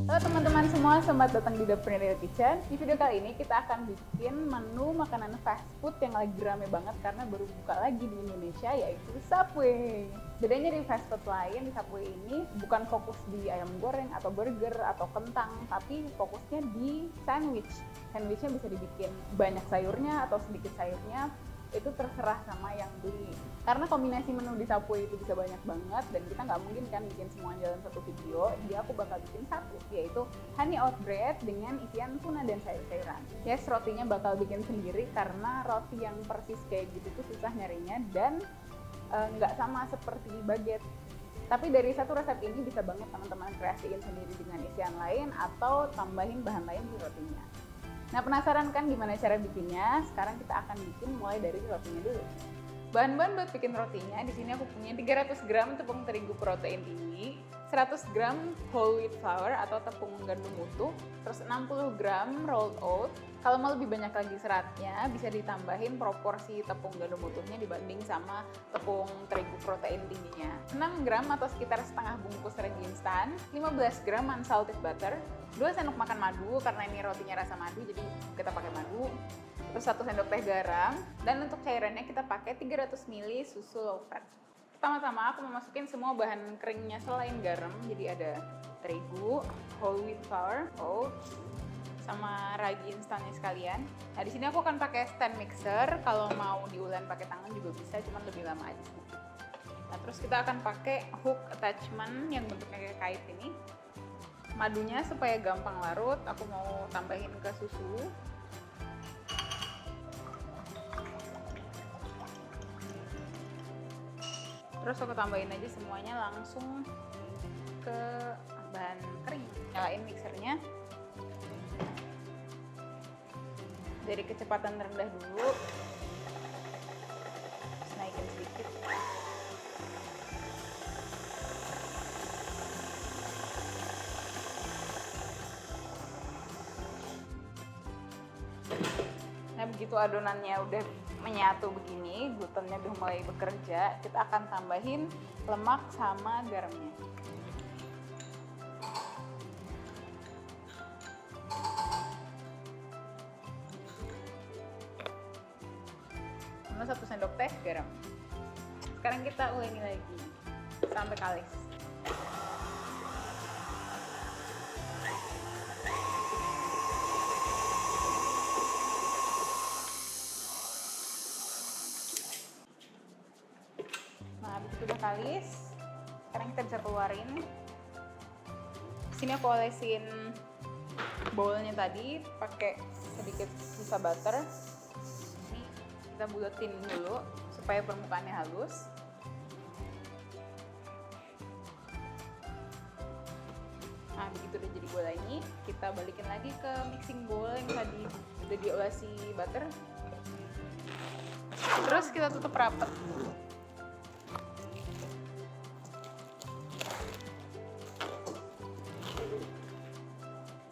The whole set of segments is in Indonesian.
Halo teman-teman semua, selamat datang di Dapur Real Kitchen. Di video kali ini kita akan bikin menu makanan fast food yang lagi rame banget karena baru buka lagi di Indonesia, yaitu Subway. Bedanya di fast food lain, di Subway ini bukan fokus di ayam goreng atau burger atau kentang, tapi fokusnya di sandwich. Sandwichnya bisa dibikin banyak sayurnya atau sedikit sayurnya, itu terserah sama yang beli. Karena kombinasi menu di Subway itu bisa banyak banget dan kita nggak mungkin kan bikin semuanya dalam satu video, jadi aku bakal bikin satu, yaitu honey oat bread dengan isian tuna dan sayur-sayuran. Yes, rotinya bakal bikin sendiri karena roti yang persis kayak gitu tuh susah nyarinya dan nggak sama seperti baguette. Tapi dari satu resep ini bisa banget teman-teman kreasiin sendiri dengan isian lain atau tambahin bahan lain di rotinya. Nah, penasaran kan gimana cara bikinnya? Sekarang kita akan bikin mulai dari rotinya dulu. Bahan-bahan buat bikin rotinya, di sini aku punya 300 gram tepung terigu protein tinggi, 100 gram whole wheat flour atau tepung gandum utuh, terus 60 gram rolled oat. Kalau mau lebih banyak lagi seratnya, bisa ditambahin proporsi tepung gandum utuhnya dibanding sama tepung terigu protein tingginya. 6 gram atau sekitar setengah bungkus ragi instan, 15 gram unsalted butter, 2 sendok makan madu karena ini rotinya rasa madu jadi kita pakai madu, terus 1 sendok teh garam, dan untuk cairannya kita pakai 300 ml susu low fat. Pertama-tama aku mau masukin semua bahan keringnya selain garam, jadi ada terigu, whole wheat flour, oats, sama ragi instannya sekalian. Nah, di sini aku akan pakai stand mixer. Kalau mau diulen pakai tangan juga bisa, cuman lebih lama aja sih. Nah, terus kita akan pakai hook attachment yang bentuknya kayak kait ini. Madunya supaya gampang larut, aku mau tambahin ke susu. Terus aku tambahin aja semuanya langsung ke bahan kering. Nyalain mixernya. Dari kecepatan rendah dulu. Terus naikin sedikit. Nah, begitu adonannya udah menyatu begini, glutennya udah mulai bekerja, kita akan tambahin lemak sama garamnya. Sama 1 sendok teh garam. Sekarang kita uleni lagi sampai kalis. Nah, begitu udah kalis, sekarang kita bisa keluarin. Sini aku olesin bowlnya tadi pakai sedikit sisa butter. Ini kita buletin dulu supaya permukaannya halus. Nah, begitu udah jadi bola ini, kita balikin lagi ke mixing bowl yang tadi udah diolesi butter. Terus kita tutup rapat.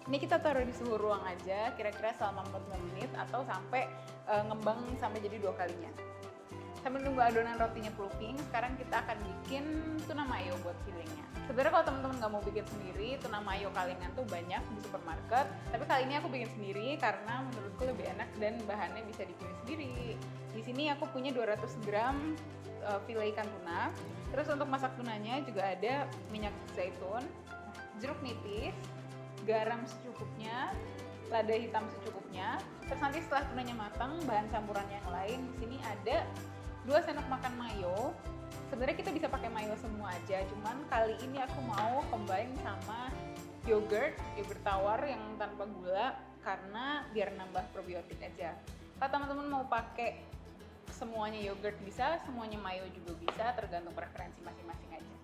Ini kita taruh di suhu ruang aja, kira-kira selama 45 menit atau sampai ngembang sampai jadi 2 kalinya. Sambil nunggu adonan rotinya proofing, sekarang kita akan bikin tuna mayo buat fillingnya. Sebenarnya kalau teman-teman nggak mau bikin sendiri, tuna mayo kalengan tuh banyak di supermarket. Tapi kali ini aku bikin sendiri karena menurutku lebih enak dan bahannya bisa dipilih sendiri. Di sini aku punya 200 gram file ikan tuna. Terus untuk masak tunanya juga ada minyak zaitun, jeruk nipis, garam secukupnya, lada hitam secukupnya. Terus nanti setelah tunanya matang, bahan campuran yang lain di sini ada 2 sendok makan mayo. Sebenarnya kita bisa pakai mayo semua aja, cuman kali ini aku mau combine sama yogurt tawar yang tanpa gula karena biar nambah probiotik aja. Kalau teman-teman mau pakai semuanya yogurt bisa, semuanya mayo juga bisa, tergantung preferensi masing-masing aja.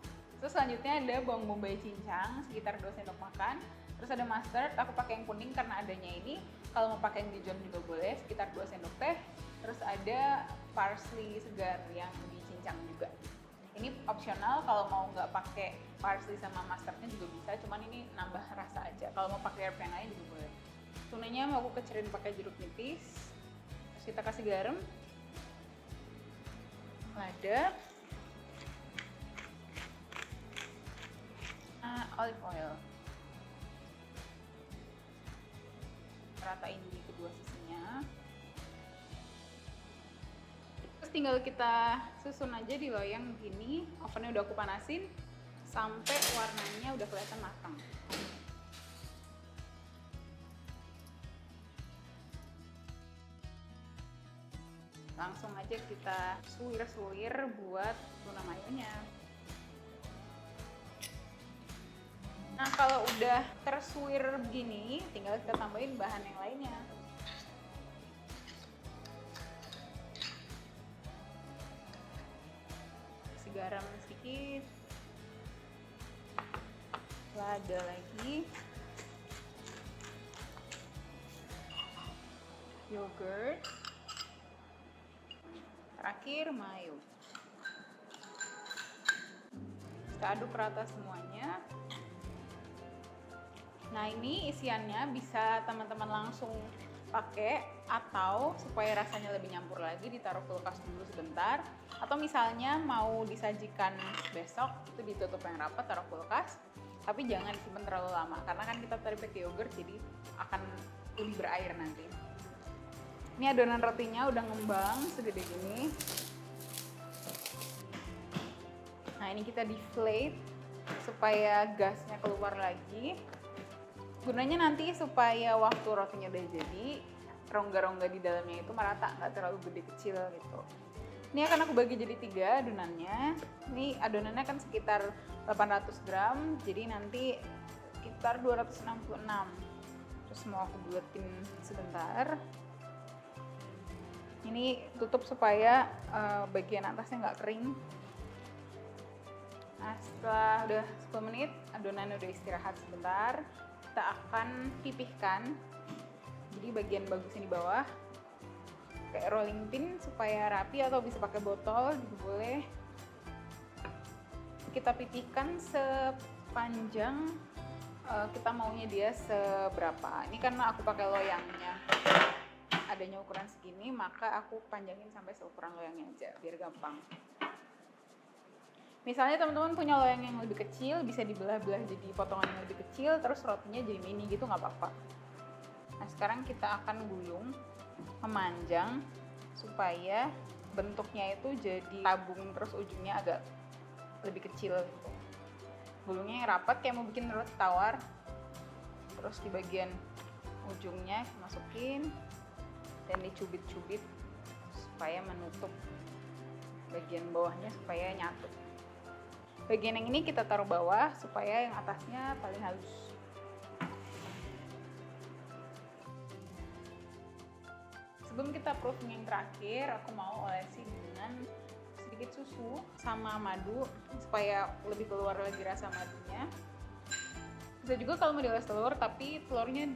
Terus selanjutnya ada bawang bombay cincang sekitar 2 sendok makan. Terus ada mustard, aku pakai yang kuning karena adanya ini. Kalau mau pakai yang Dijon juga boleh, sekitar 2 sendok teh. Terus ada parsley segar yang dicincang juga. Ini opsional, kalau mau nggak pakai parsley sama mustardnya juga bisa, cuman ini nambah rasa aja. Kalau mau pakai herb yang lain juga boleh. Tunanya mau aku kecilin pakai jeruk nipis. Terus kita kasih garam, lada, olive oil. ratain di kedua sisinya. Terus tinggal kita susun aja di loyang begini. Ovennya udah aku panasin sampai warnanya udah kelihatan matang. Langsung aja kita suwir-suwir buat tuna mayonya. Nah, kalau udah tersuwir begini, tinggal kita tambahin bahan yang lainnya. Kasih garam sedikit. Lada lagi. Yogurt. Terakhir mayo. Kita aduk rata semuanya. Nah, ini isiannya bisa teman-teman langsung pakai, atau supaya rasanya lebih nyampur lagi ditaruh kulkas dulu sebentar, atau misalnya mau disajikan besok itu ditutup yang rapat, taruh kulkas, tapi jangan disimpan terlalu lama karena kan kita tadi pakai yogurt jadi akan lebih berair nanti. Ini adonan rotinya udah ngembang segede gini. Nah, ini kita deflate supaya gasnya keluar lagi. Gunanya nanti supaya waktu rotinya udah jadi, rongga-rongga di dalamnya itu merata, nggak terlalu gede kecil gitu. Ini akan aku bagi jadi 3 adonannya. Ini adonannya kan sekitar 800 gram, jadi nanti sekitar 266. Terus mau aku buletin sebentar. Ini tutup supaya bagian atasnya nggak kering. Nah, setelah udah 10 menit, adonannya udah istirahat sebentar. Kita akan pipihkan, jadi bagian bagusnya di bawah kayak rolling pin supaya rapi, atau bisa pakai botol juga boleh. Kita pipihkan sepanjang kita maunya dia seberapa. Ini karena aku pakai loyangnya adanya ukuran segini, maka aku panjangin sampai seukuran loyangnya aja biar gampang. Misalnya teman-teman punya loyang yang lebih kecil, bisa dibelah-belah jadi potongan yang lebih kecil, terus rotinya jadi mini gitu, nggak apa-apa. Nah, sekarang kita akan gulung, memanjang, supaya bentuknya itu jadi tabung, terus ujungnya agak lebih kecil gitu. Gulungnya yang rapat kayak mau bikin roti tawar. Terus di bagian ujungnya masukin, dan dicubit-cubit supaya menutup bagian bawahnya supaya nyatu. Bagian yang ini kita taruh bawah supaya yang atasnya paling halus. Sebelum kita proofing yang terakhir, aku mau olesi dengan sedikit susu sama madu supaya lebih keluar lagi rasa madunya. Bisa juga kalau mau dioles telur, tapi telurnya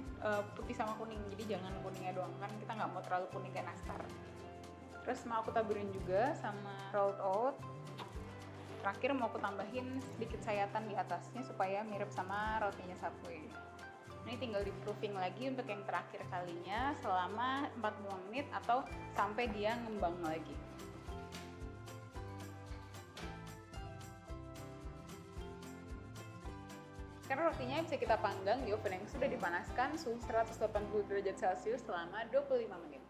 putih sama kuning, jadi jangan kuningnya doang, kan kita nggak mau terlalu kuning kayak nastar. Terus mau aku taburin juga sama rolled oat. Terakhir mau aku tambahin sedikit sayatan di atasnya supaya mirip sama rotinya Subway. Ini tinggal di proofing lagi untuk yang terakhir kalinya selama 45 menit atau sampai dia ngembang lagi. Karena rotinya bisa kita panggang di oven yang sudah dipanaskan suhu 180 derajat Celcius selama 25 menit.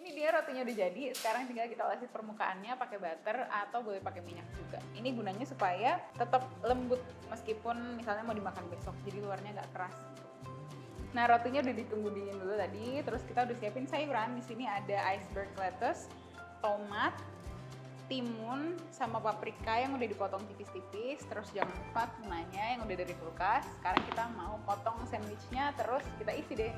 Ini dia rotinya udah jadi, sekarang tinggal kita olesi permukaannya pakai butter atau boleh pakai minyak juga. Ini gunanya supaya tetap lembut meskipun misalnya mau dimakan besok, jadi luarnya nggak keras gitu. Nah, rotinya udah ditunggu dingin dulu tadi, terus kita udah siapin sayuran. Di sini ada iceberg lettuce, tomat, timun, sama paprika yang udah dipotong tipis-tipis. Terus jangan lupa tunanya yang udah dari kulkas. Sekarang kita mau potong sandwichnya, terus kita isi deh.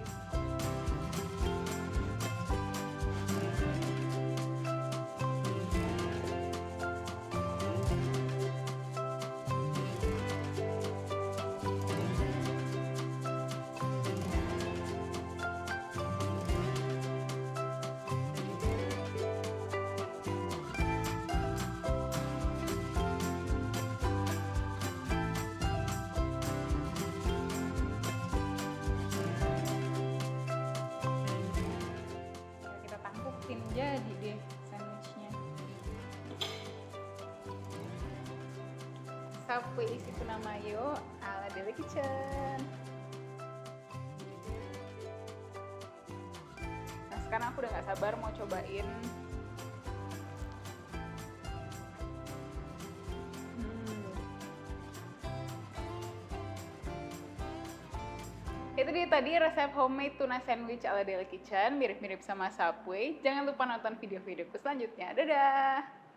Jadi deh sandwichnya. Subway isi tuna mayo ala Deli Kitchen. Nah sekarang aku udah gak sabar mau cobain. Itu dia tadi resep homemade tuna sandwich ala Deli Kitchen, mirip-mirip sama Subway. Jangan lupa nonton video-videoku selanjutnya. Dadah!